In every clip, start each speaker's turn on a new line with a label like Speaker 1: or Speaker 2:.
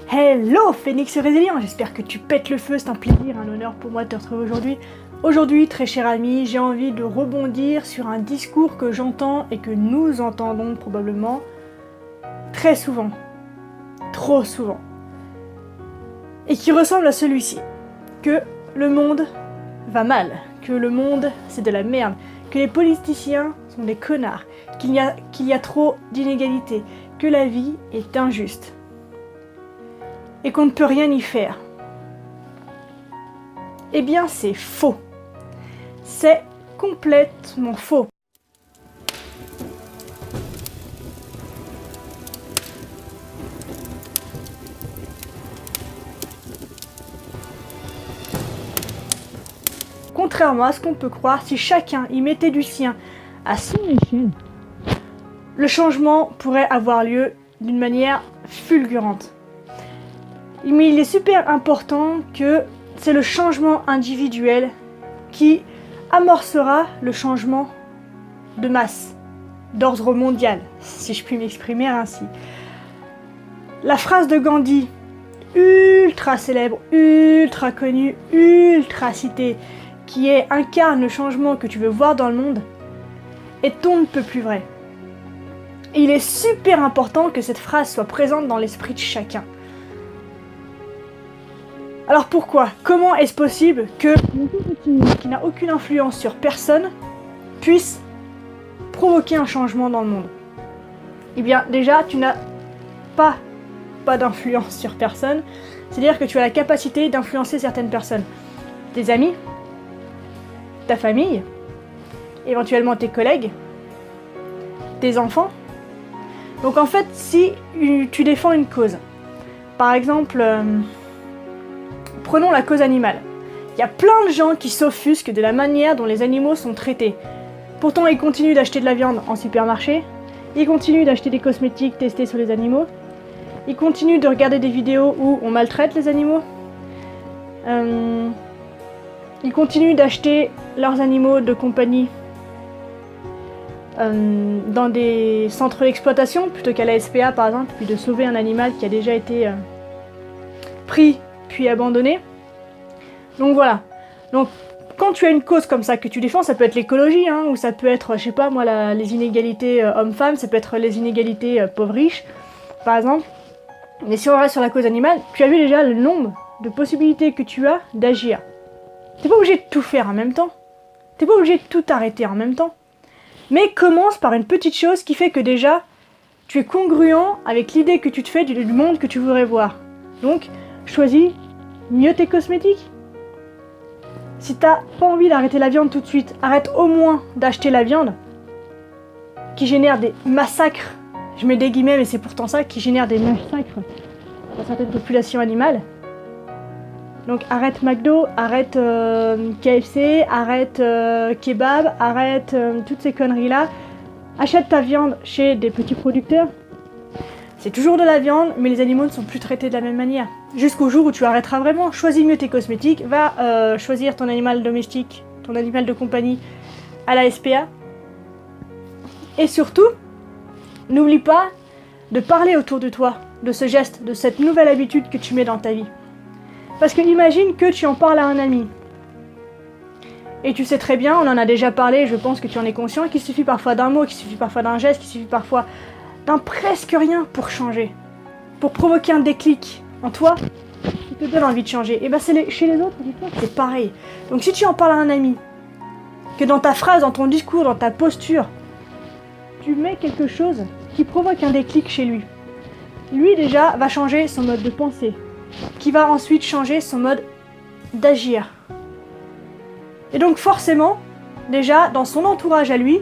Speaker 1: Hello Phoenix Résilient, j'espère que tu pètes le feu, c'est un plaisir, un honneur pour moi de te retrouver aujourd'hui. Aujourd'hui, très cher ami, j'ai envie de rebondir sur un discours que j'entends et que nous entendons probablement très souvent, trop souvent, et qui ressemble à celui-ci, que le monde va mal, que le monde c'est de la merde, que les politiciens sont des connards, qu'il y a trop d'inégalités, que la vie est injuste. Et qu'on ne peut rien y faire. Eh bien, c'est faux. C'est complètement faux. Contrairement à ce qu'on peut croire, si chacun y mettait du sien à son échelle, le changement pourrait avoir lieu d'une manière fulgurante. Mais il est super important que c'est le changement individuel qui amorcera le changement de masse, d'ordre mondial, si je puis m'exprimer ainsi. La phrase de Gandhi, ultra célèbre, ultra connue, ultra citée, qui incarne le changement que tu veux voir dans le monde, est on ne peut plus vrai. Et il est super important que cette phrase soit présente dans l'esprit de chacun. Alors pourquoi? Comment est-ce possible que qui n'a aucune influence sur personne puisse provoquer un changement dans le monde? Eh bien déjà, tu n'as pas d'influence sur personne, c'est-à-dire que tu as la capacité d'influencer certaines personnes. Tes amis, ta famille, éventuellement tes collègues, tes enfants. Donc en fait, si tu défends une cause, par exemple... Prenons la cause animale. Il y a plein de gens qui s'offusquent de la manière dont les animaux sont traités. Pourtant, ils continuent d'acheter de la viande en supermarché, ils continuent d'acheter des cosmétiques testés sur les animaux, ils continuent de regarder des vidéos où on maltraite les animaux, ils continuent d'acheter leurs animaux de compagnie dans des centres d'exploitation plutôt qu'à la SPA par exemple, puis de sauver un animal qui a déjà été pris puis abandonné. Donc voilà. Donc quand tu as une cause comme ça que tu défends, ça peut être l'écologie, ou ça peut être, je sais pas moi, les inégalités hommes-femmes, ça peut être les inégalités pauvres-riches, par exemple. Mais si on reste sur la cause animale, tu as vu déjà le nombre de possibilités que tu as d'agir. T'es pas obligé de tout faire en même temps. T'es pas obligé de tout arrêter en même temps. Mais commence par une petite chose qui fait que déjà, tu es congruent avec l'idée que tu te fais du monde que tu voudrais voir. Donc, choisis mieux tes cosmétiques. Si t'as pas envie d'arrêter la viande tout de suite, arrête au moins d'acheter la viande qui génère des massacres. Je mets des guillemets, mais c'est pourtant ça, qui génère des massacres dans certaines populations animales. Donc arrête McDo, arrête KFC, arrête kebab, arrête toutes ces conneries-là. Achète ta viande chez des petits producteurs. C'est toujours de la viande, mais les animaux ne sont plus traités de la même manière. Jusqu'au jour où tu arrêteras vraiment. Choisis mieux tes cosmétiques, va choisir ton animal domestique, ton animal de compagnie à la SPA. Et surtout, n'oublie pas de parler autour de toi de ce geste, de cette nouvelle habitude que tu mets dans ta vie. Parce que imagine que tu en parles à un ami. Et tu sais très bien, on en a déjà parlé, je pense que tu en es conscient, qu'il suffit parfois d'un mot, qu'il suffit parfois d'un geste, qu'il suffit parfois d'un presque rien pour changer, pour provoquer un déclic en toi qui te donne envie de changer. Et ben chez les autres, c'est pareil. Donc si tu en parles à un ami, que dans ta phrase, dans ton discours, dans ta posture, tu mets quelque chose qui provoque un déclic chez lui, lui déjà va changer son mode de pensée, qui va ensuite changer son mode d'agir. Et donc forcément, déjà dans son entourage à lui,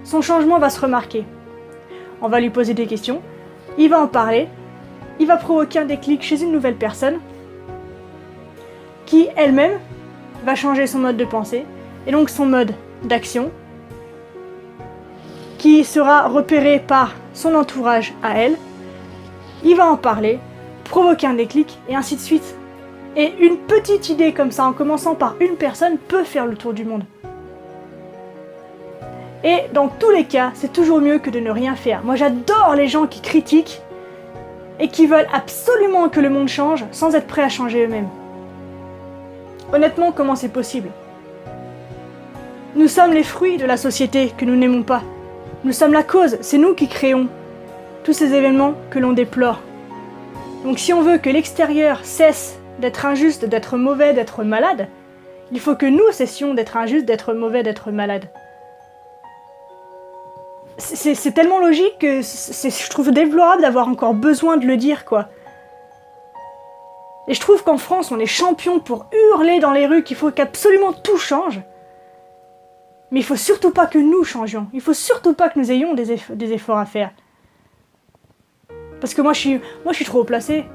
Speaker 1: son changement va se remarquer. On va lui poser des questions, il va en parler, il va provoquer un déclic chez une nouvelle personne qui elle-même va changer son mode de pensée et donc son mode d'action qui sera repéré par son entourage à elle. Il va en parler, provoquer un déclic et ainsi de suite. Et une petite idée comme ça, en commençant par une personne, peut faire le tour du monde. Et dans tous les cas, c'est toujours mieux que de ne rien faire. Moi, j'adore les gens qui critiquent et qui veulent absolument que le monde change sans être prêts à changer eux-mêmes. Honnêtement, comment c'est possible? Nous sommes les fruits de la société que nous n'aimons pas. Nous sommes la cause, c'est nous qui créons tous ces événements que l'on déplore. Donc si on veut que l'extérieur cesse d'être injuste, d'être mauvais, d'être malade, il faut que nous cessions d'être injustes, d'être mauvais, d'être malades. C'est tellement logique que je trouve déplorable d'avoir encore besoin de le dire, quoi. Et je trouve qu'en France, on est champion pour hurler dans les rues qu'il faut qu'absolument tout change. Mais il faut surtout pas que nous changions. Il faut surtout pas que nous ayons des efforts à faire. Parce que moi je suis trop haut placé.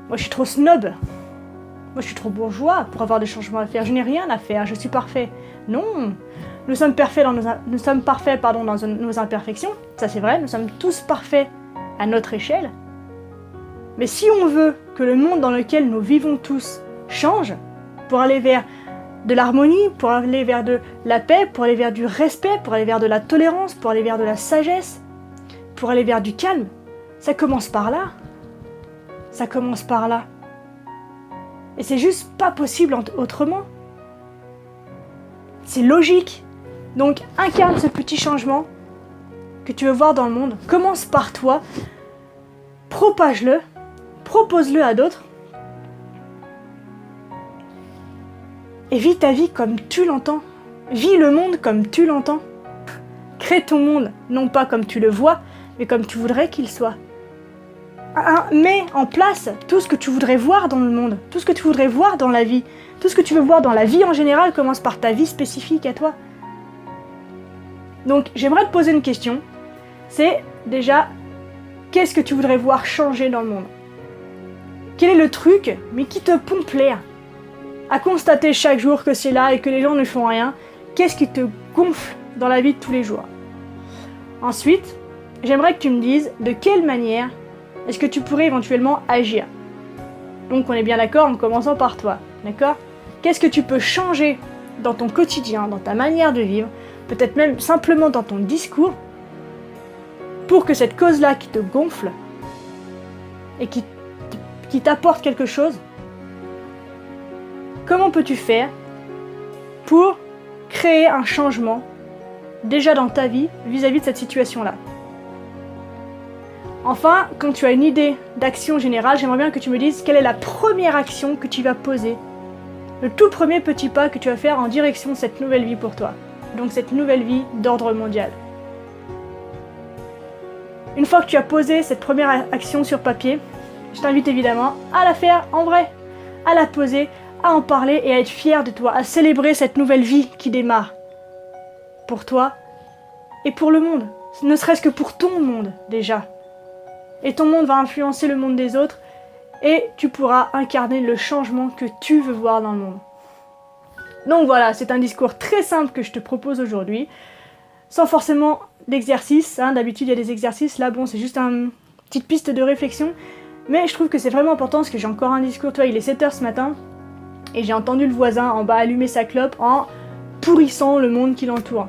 Speaker 1: Moi je suis trop snob. Moi je suis trop bourgeois pour avoir des changements à faire. Je n'ai rien à faire, je suis parfait. Non. Nous sommes parfaits dans nos imperfections. Ça c'est vrai, nous sommes tous parfaits à notre échelle. Mais si on veut que le monde dans lequel nous vivons tous change, pour aller vers de l'harmonie, pour aller vers de la paix, pour aller vers du respect, pour aller vers de la tolérance, pour aller vers de la sagesse, pour aller vers du calme, ça commence par là. Ça commence par là. Et c'est juste pas possible autrement. C'est logique. Donc incarne ce petit changement que tu veux voir dans le monde. Commence par toi. Propage-le. Propose-le à d'autres. Et vis ta vie comme tu l'entends. Vis le monde comme tu l'entends. Crée ton monde, non pas comme tu le vois, mais comme tu voudrais qu'il soit. Mets en place tout ce que tu voudrais voir dans le monde, tout ce que tu voudrais voir dans la vie. Tout ce que tu veux voir dans la vie en général commence par ta vie spécifique à toi. Donc j'aimerais te poser une question. C'est déjà, qu'est-ce que tu voudrais voir changer dans le monde? Quel est le truc, mais qui te pompe l'air à constater chaque jour que c'est là et que les gens ne font rien? Qu'est-ce qui te gonfle dans la vie de tous les jours? Ensuite, j'aimerais que tu me dises de quelle manière est-ce que tu pourrais éventuellement agir. Donc on est bien d'accord en commençant par toi, d'accord? Qu'est-ce que tu peux changer dans ton quotidien, dans ta manière de vivre, peut-être même simplement dans ton discours, pour que cette cause-là qui te gonfle et qui t'apporte quelque chose, comment peux-tu faire pour créer un changement déjà dans ta vie vis-à-vis de cette situation-là? Enfin, quand tu as une idée d'action générale, j'aimerais bien que tu me dises quelle est la première action que tu vas poser, le tout premier petit pas que tu vas faire en direction de cette nouvelle vie pour toi, donc cette nouvelle vie d'ordre mondial. Une fois que tu as posé cette première action sur papier, je t'invite évidemment à la faire en vrai, à la poser, à en parler et à être fier de toi, à célébrer cette nouvelle vie qui démarre. Pour toi et pour le monde, ne serait-ce que pour ton monde déjà. Et ton monde va influencer le monde des autres et tu pourras incarner le changement que tu veux voir dans le monde. Donc voilà, c'est un discours très simple que je te propose aujourd'hui, sans forcément d'exercice. D'habitude, il y a des exercices. Là, bon, c'est juste une petite piste de réflexion. Mais je trouve que c'est vraiment important parce que j'ai encore un discours. Toi, il est 7h ce matin et j'ai entendu le voisin en bas allumer sa clope en pourrissant le monde qui l'entoure.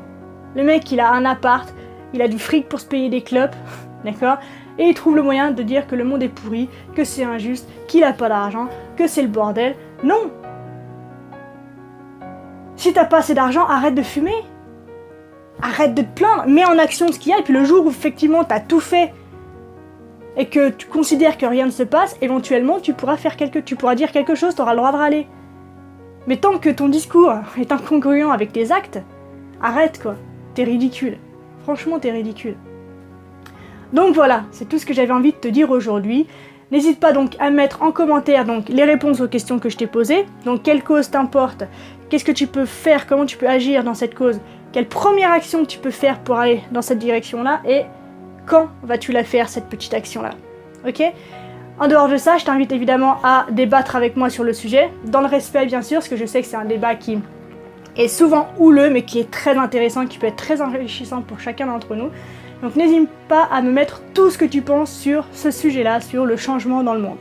Speaker 1: Le mec, il a un appart, il a du fric pour se payer des clopes, d'accord? Et il trouve le moyen de dire que le monde est pourri, que c'est injuste, qu'il a pas d'argent, que c'est le bordel. Non! Si t'as pas assez d'argent, arrête de fumer. Arrête de te plaindre, mets en action ce qu'il y a, et puis le jour où effectivement t'as tout fait et que tu considères que rien ne se passe, éventuellement tu pourras dire quelque chose, t'auras le droit de râler. Mais tant que ton discours est incongruent avec tes actes, arrête quoi, t'es ridicule. Franchement, t'es ridicule. Donc voilà, c'est tout ce que j'avais envie de te dire aujourd'hui. N'hésite pas donc à mettre en commentaire donc, les réponses aux questions que je t'ai posées. Donc quelle cause t'importe? Qu'est-ce que tu peux faire? Comment tu peux agir dans cette cause? Quelle première action tu peux faire pour aller dans cette direction-là? Et quand vas-tu la faire, cette petite action-là? Ok? En dehors de ça, je t'invite évidemment à débattre avec moi sur le sujet, dans le respect bien sûr, parce que je sais que c'est un débat qui est souvent houleux, mais qui est très intéressant, qui peut être très enrichissant pour chacun d'entre nous. Donc n'hésite pas à me mettre tout ce que tu penses sur ce sujet-là, sur le changement dans le monde.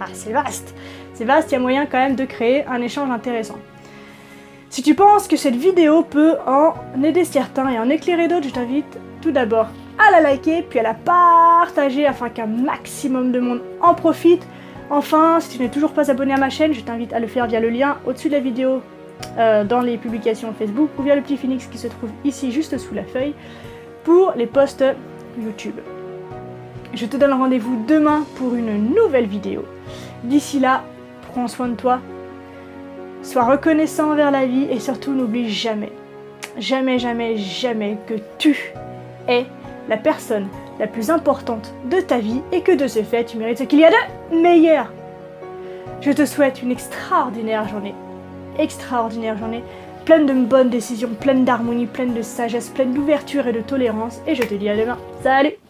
Speaker 1: Ah, c'est vaste. C'est vaste, il y a moyen quand même de créer un échange intéressant. Si tu penses que cette vidéo peut en aider certains et en éclairer d'autres, je t'invite tout d'abord à la liker, puis à la partager afin qu'un maximum de monde en profite. Enfin, si tu n'es toujours pas abonné à ma chaîne, je t'invite à le faire via le lien au-dessus de la vidéo dans les publications Facebook ou via le petit phoenix qui se trouve ici juste sous la feuille pour les posts YouTube. Je te donne rendez-vous demain pour une nouvelle vidéo. D'ici là, prends soin de toi, sois reconnaissant envers la vie et surtout n'oublie jamais, jamais, jamais, jamais que tu es la personne la plus importante de ta vie et que de ce fait, tu mérites ce qu'il y a de meilleur. Je te souhaite une extraordinaire journée, pleine de bonnes décisions, pleine d'harmonie, pleine de sagesse, pleine d'ouverture et de tolérance. Et je te dis à demain. Salut!